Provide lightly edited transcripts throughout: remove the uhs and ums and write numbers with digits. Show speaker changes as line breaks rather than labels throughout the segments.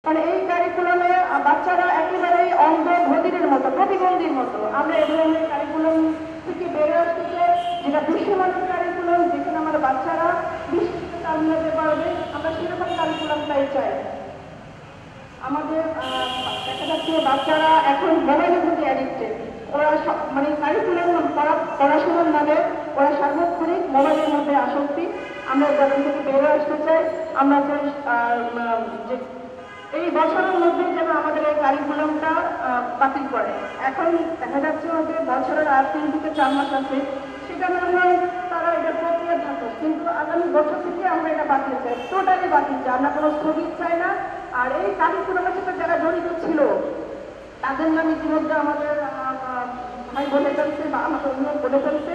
কারণ এই কারিকুলামে বাচ্চারা একেবারেই অন্ধ বধিরের মতো, প্রতিবন্ধীর মতো। আমরা এই ধরনের কারিকুলাম থেকে বেড়ে আসতে চাই, যেটা দৃশ্যমানের কারিকুলাম, যেখানে আমার বাচ্চারা বিশেষভাবে তাল মিলাতে পারবে। আমরা সেরকম কারিকুলামটাই চাই। আমাদের দেখা যাচ্ছে বাচ্চারা এখন মোবাইলের প্রতি অ্যাডিক্টেড। ওরা মানে কারিকুলাম পড়াশোনার নামে ওরা সার্বক্ষণিক মোবাইলের মধ্যে আসক্তি। আমরা যাদের থেকে বেরো আসতে চাই। আমরা চাই যে এই বছরের মধ্যে যেন আমাদের এই কারিকুলামটা বাতিল করে। এখন দেখা যাচ্ছে ওদের বছরের আর 3 থেকে 4 মাস আছে, সেটা না হয় তারা এটা প্রক্রিয়া থাকুক, কিন্তু আগামী বছর থেকে আমরা এটা বাতিল চাই, টোটালি বাতিল চাই। আমরা কোনো স্থগিত চাই না। আর এই কারিকুলামের সাথে যারা জড়িত ছিল তাদের নাম ইতিমধ্যে আমাদের ভাই বলে ফেলছে বা আমাদের অভিভাবক বলে ফেলছে।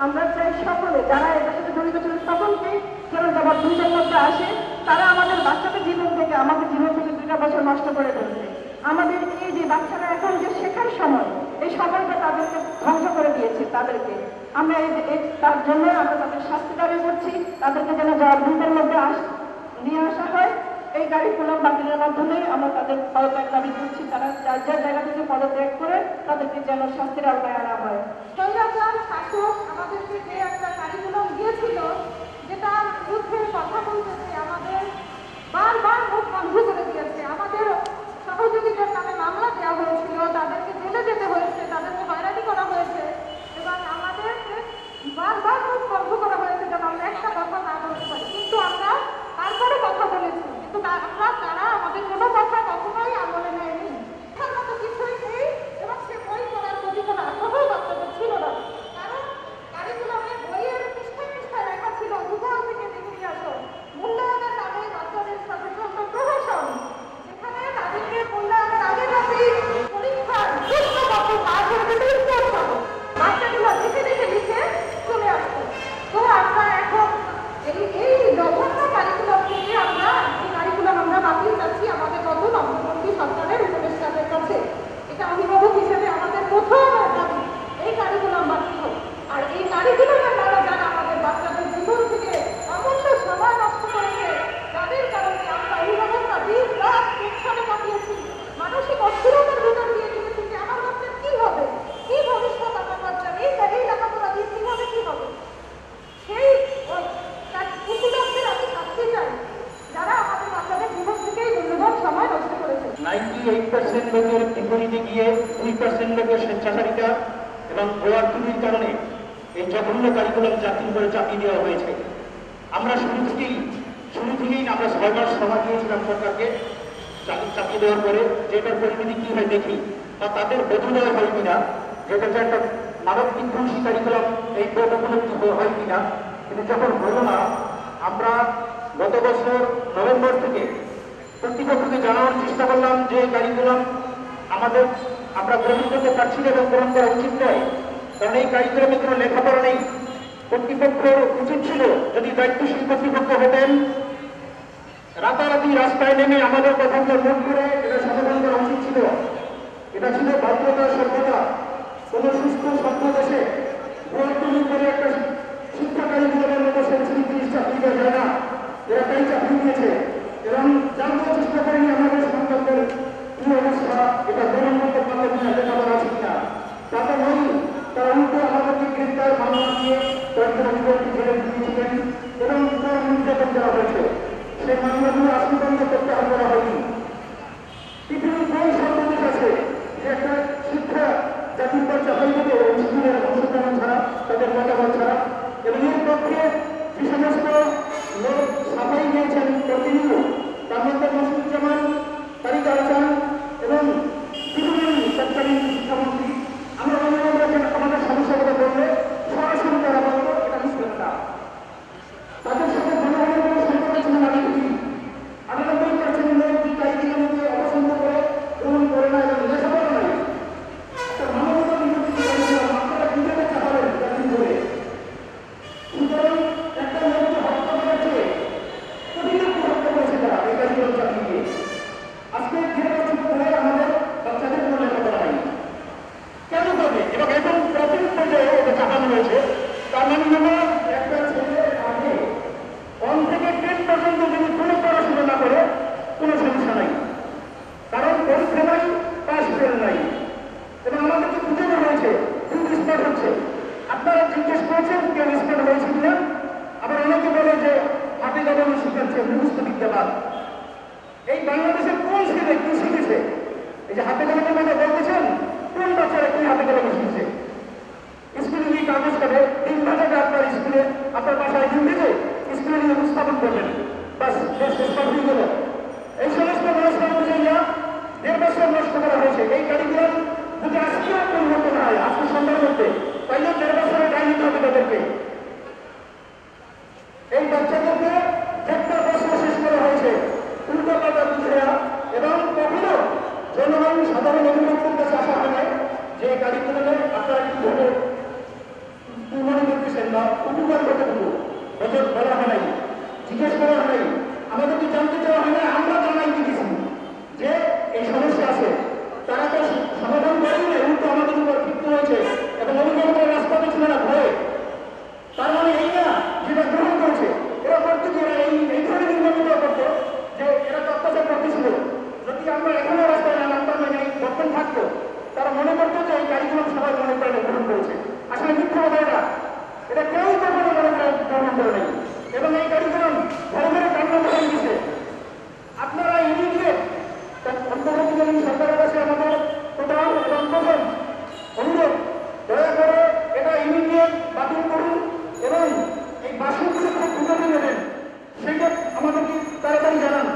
আমরা চাই সকলে যারা এটার সাথে জড়িত ছিল সকলকেই যেন জবাবদিহিতার মধ্যে আসে। তারা আমাদের বাচ্চাদের জীবন থেকে, আমাদের জীবন থেকে 2টা বছর নষ্ট করে ফেলছে। আমাদের এই যে বাচ্চারা এখন যে শেখার সময়, এই সময়টা তাদেরকে ধ্বংস করে দিয়েছে তাদেরকে। আমরা তার জন্য আমরা তাদের শাস্তি দাবি করছি। তাদেরকে যেন জবাবদিহিতার মধ্যে নিয়ে আসা হয়। এই কারিকুলাম বাতিলের মাধ্যমে আমরা তাদের পদত্যাগ দাবি করছি। তারা যার যার জায়গা থেকে পদত্যাগ করে তাদেরকে যেন শাস্তির আওতায় আনা হয়।
স্বৈরাচার শাসক আমাদেরকে যে একটা কারিকুলাম দিয়েছিল, যেটার বিরুদ্ধে কথা বলতেছে, আমাদের বারবার মুখ বন্ধ করে দিয়েছে। আমাদের সহযোগিতার নামে মামলা দেওয়া হয়েছিল, তাদেরকে জেলে যেতে হয়েছে, তাদেরকে হয়রানি করা হয়েছে এবং আমাদেরকে বারবার মুখ বন্ধ করা হয়েছে যেন আমরা একটা কথা না বলতে পারি। কিন্তু আমরা তারপরে কথা বলেছি, কিন্তু তারা আমাদের কোনো কথা কখনোই আমলে নেয়নি। এটার মতো কিছুই নেই এবং সে বই পড়ার প্রতি কোনো আগ্রহ বাচ্চাদের ছিল না। কারণ কারিকুলামে বইয়ের পৃষ্ঠায় পৃষ্ঠায় লেখা ছিল ভূগোল থেকে ডিগ্রি আসো, মূল্যায়নের নামে বাচ্চাদের সাথে চলত প্রহসন, যেখানে তাদেরকে মূল্যায়নের আগের রাতেই পরীক্ষার প্রশ্নপত্র পাস হয়ে যেত উত্তর সহ। বাচ্চাগুলো লিখে লিখে লিখে চলে আসতো। তো আমরা এখন এই জঘন্য কারিকুলাম থেকে আমরা বাতিল চাচ্ছি আমাদের নতুন অন্তর্বর্তী সরকারের উপদেষ্টাদের কাছে। এটা অভিভাবক হিসেবে আমাদের প্রথম দাবি, এই কারিকুলাম বাতিল হোক। আর এই কারিকুলামের দ্বারা যারা আমাদের বাচ্চাদের জীবন থেকে অমূল্য সময় নষ্ট করেছে, যাদের কারণে আমরা অভিভাবকরা দিন রাত টেনশনে কাটিয়েছি, মানসিক অস্থিরতার ভিতর দিয়ে দিয়েছি যে আমার বাচ্চার কি হবে, কি ভবিষ্যৎ আমার বাচ্চার, এই লেখাপড়া দিয়ে কিভাবে কি হবে, সেই কুকুরদের আমি শাস্তি চাই যারা আমাদের বাচ্চাদের জীবন থেকেই মূল্যবান সময় নষ্ট করেছে।
98% লোকের বিপরীতে গিয়ে 2% লোকের স্বেচ্ছাচারিতা এবং ভুয়ার চুরির কারণে এই জঘন্য কারিকুলাম জাতির উপরে চাপিয়ে দেওয়া হয়েছে। আমরা শুরু থেকেই আমরা 6 মাস সময় দিয়েছিলাম সরকারকে চাপিয়ে দেওয়ার পরে যে এটার পরিণতি কি হয় দেখি, বা তাদের বোধ দেওয়া হয় কিনা যেটা যে একটা মানব বিধ্বংসী কারিকুলাম এই বোধ উপলব্ধি হয় কিনা। কিন্তু যখন হলো না, আমরা গত বছর নভেম্বর থেকে কর্তৃপক্ষকে জানানোর চেষ্টা করলাম যে কারিকুলাম আমরা গ্রহণ করতে পারছি না এবং গ্রহণ করা উচিত নয়, কারণ এই কারিকুলামে কোনো লেখাপড়া নেই। কর্তৃপক্ষের উচিত ছিল, যদি দায়িত্বশীল কর্তৃপক্ষ হতেন, রাতারাতি রাস্তায় নেমে আমাদের কথাগুলো নোট করে এটা সমাধান করা উচিত ছিল। এটা ছিল ভদ্রতা, সভ্যতা। কোন সুস্থ সভ্য দেশে করে একটা শিক্ষা কারিকুলামের মতো সেন্সিটিভ চাকরি দেওয়া যায় না। এরা তাই চাকরি দিয়েছে এবং জানতে চেষ্টা করেনি আমাদের সন্তানদের কি অবস্থা, এটা গ্রহণ করতে পারলে কিনা, লেখাপড়া আছে কিনা। তাতে নয়, তারা উল্টো আমাদেরকে গ্রেপ্তার মামলা দিয়ে কয়েকজন অধিকারী জেলে দিয়েছিলেন এবং নির্যাতন করা হয়েছে। সেই মামলাগুলো আশীর্বাদ করতে করা হয়নি। পৃথিবীর কোন সন্তানের কাছে যে একটা শিক্ষা জাতির পর্যায়ে হয়ে যেতে স্কুলের অংশগ্রহণ ছাড়া, তাদের মতামত ছাড়া, এবং এর পক্ষে যে সমস্ত লোক সাফাই দিয়েছেন প্রতিনিধি, তার মধ্যে মসজিদুজ্জামান স্কুলে কি শিখেছে? এই যে হাতে কলমের কথা বলতেছেন, কোন বাচ্চারা কি হাতে কলমে শিখছে? স্কুলে গিয়ে কাগজ কাটে, 3 ভাষাটা আপনার স্কুলে আপনার বাসায় হিন্দিতে স্কুলে নিয়ে উপস্থাপন করবেন, বাস দেশ স্পষ্ট হয়ে গেল। এই সমস্ত ব্যবস্থা অনুযায়ী 1.5 বছর নষ্ট করা হয়েছে। এই কারিকুলাম যদি আজকেও পরিবর্তন হয়, আজকে সন্ধ্যার মধ্যে, তাইলে 1.5 বছরের টাইম দিতে হবে তাদেরকে। এই বাচ্চাদেরকে 1.5 বছর শেষ করা হয়েছে উল্টো পাল্টা বুঝেয়া, এবং কখনো জনগণ সাধারণ অভিভাবকের কাছে আসা হয় নাই যে কারিকুলামে আপনারা কিভাবে মনে করতেছেন বা উপকার কতটুকু বলা হয় নাই, জিজ্ঞেস করা হয় নাই, আমাদেরকে জানতে চাওয়া হয় না। আমরা জানাই দিয়েছি যে এই সমস্যা আছে, তারা তো সমাধান করেই নাই, উল্টো আমাদের উপর ক্ষিপ্ত হয়েছে এবং অভিভাবকের রাস্তা পেছনে না ভয়ে। তার মানে এই না যেটা গ্রহণ করেছে, এরা করতে যে এরা এই ধরনের নির্বাচন করতো যে এরা তো অত্যাচার করতেছিল। যদি আমরা এখনো রাস্তায় না নামতাম না, এই বর্তমান থাকতো, তারা মনে করতো যে এই কারিকুলাম সবাই মনে প্রাণে গ্রহণ করেছে। আসলে মিথ্যা কথা এটা, এটা কেউ কখনো মনে গ্রহণ করে নেই। এবং এই কারিকুলাম ঘরে ঘরে কান্না করে দিচ্ছে। আপনারা ইমিডিয়েট অন্তর্বর্তীকালীন সরকারের কাছে আমাদের প্রধান এবং প্রথম অনুরোধ, দয়া করে এটা ইমিডিয়েট বাতিল করুন এবং এই বাসনগুলো খুব দ্রুত নেবেন, সেটা আমাদেরকে তাড়াতাড়ি জানান।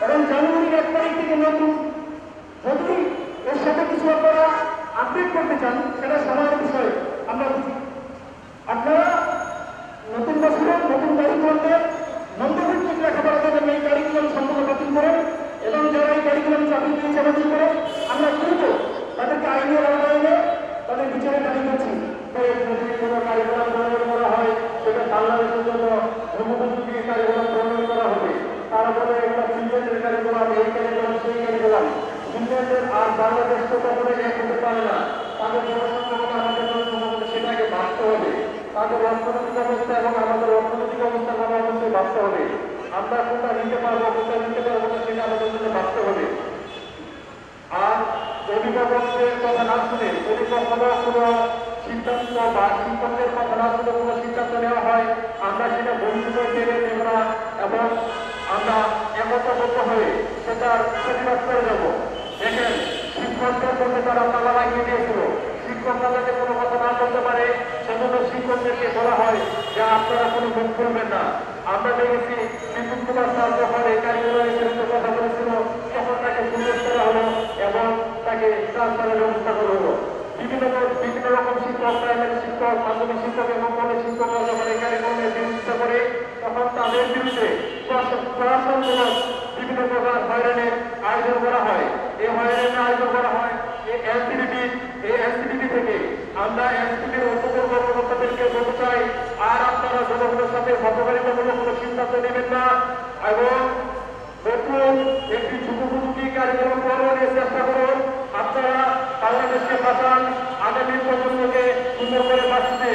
এবং জানুয়ারির 1 তারিখ থেকে নতুন যদি এর সাথে কিছু আপনারা আপডেট করতে চান, সেটা সময়ের বিষয় আমরা বুঝি। আপনারা নতুন বছরের নতুন কারিকুলামে নম্বরভিত্তিক লেখাপড়া দেবেন, এই কারিকুলাম সম্পূর্ণ বাতিল করেন এবং যারা এই কারিকুলাম চাকরি দিয়ে চালাচল করে আমরা দ্রুত তাদেরকে আইনের আওতায় এনে তাদের বিচারে দাবি করছি। যদি কোনো কারিকুলাম প্রণয়ন করা হয়, সেটা বাংলাদেশের জন্য ধর্মপন্থী কারিকুলাম প্রণয়ন করা হবে। তারা বলে একটা ফিনল্যান্ডের কারিকুলাম, এই কারিকুলাম, সেই কারিকুলাম। ফিনল্যান্ডের আর বাংলাদেশ তো কখনোই এক হতে পারে না। তাদের জনসংখ্যা আমাদের জনসংখ্যা সেটাকে ভাবতে হবে। তাদের অর্থনৈতিক অবস্থা এবং আমাদের অর্থনৈতিক অবস্থা ভালো অবশ্যই ভাবতে হবে। আমরা কোনটা নিতে পারবো, কোনটা নিতে পারবো না, সেটা আমাদের জন্য ভাবতে হবে। আর অভিভাবকদের কথা না শুনে যদি কখনো কোনো সিদ্ধান্ত বা শিক্ষকদের কথা না শুনে কোনো সিদ্ধান্ত নেওয়া হয়, আমরা সেটা বন্ধুত্ব মেনে নেব না এবং আমরা একতাবদ্ধ হয়ে সেটার প্রতিবাদ করে যাব। দেখেন, শিক্ষকদের মধ্যে তারা তালা লাগিয়ে দিয়েছিল, শিক্ষকরা যাতে কোনো কথা না বলতে পারে সেজন্য শিক্ষকদেরকে বলা হয় যে আপনারা কোনো মুখ খুলবেন না। আমরা দেখেছি বিপুল কুমার স্যার যখন এই কারিকুলামের বিরুদ্ধে কথা বলেছিল, তখন তাকে সুযোগ করা হলো এবং তাকে ট্রান্সফারের ব্যবস্থা করা হলো। বিভিন্ন রকম শিক্ষক, প্রাইমারি শিক্ষক, মাধ্যমিক শিক্ষক এবং কলেজ শিক্ষকরা যখন এই কারিকুলামের বিরোধিতা করে, তখন তাদের বিরুদ্ধে প্রশাসনমূলক বিভিন্ন প্রকার হয়রানির আয়োজন করা হয়। এই হয়রানির আয়োজন করা হয় এই এনসিডিবি থেকে। আমরা এনসিডিবির উপকূল কর্মকর্তাদেরকে বলতে চাই, আর আপনারা জনগণের সাথে হস্তকারিতামূলক কোনো সিদ্ধান্ত নেবেন না এবং নতুন একটি যুগোপযোগী কারিকুলাম প্রণয়নের চেষ্টা করুন। আপনারা বাংলাদেশকে বাঁচান, আগামী প্রজন্মকে সুন্দর করে বাঁচতে।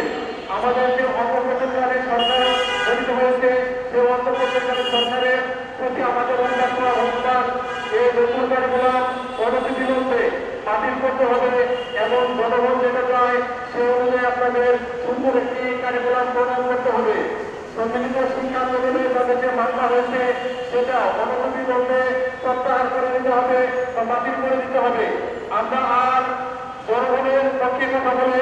আমাদের যে অন্তর্বর্তীকালীন সরকার গঠিত হয়েছে, সেই অন্তর্বর্তীকালীন সরকারের প্রতি আমাদের অন্যান্য অবস্থান, এই নতুন কারিকুলাম অনতিবিলম্বে বাতিল করতে হবে এবং জনগণ যেটা চায় সে অনুযায়ী আপনাদের সুন্দর একটি কারিকুলাম প্রণয়ন করতে হবে। সম্মিলিত শিক্ষা আন্দোলনে তাদের যে মামলা হয়েছে সেটা অনতিবিলম্বে প্রত্যাহার করে দিতে হবে বা বাতিল করে দিতে হবে। আমরা আর জনগণের পক্ষে কথা বলে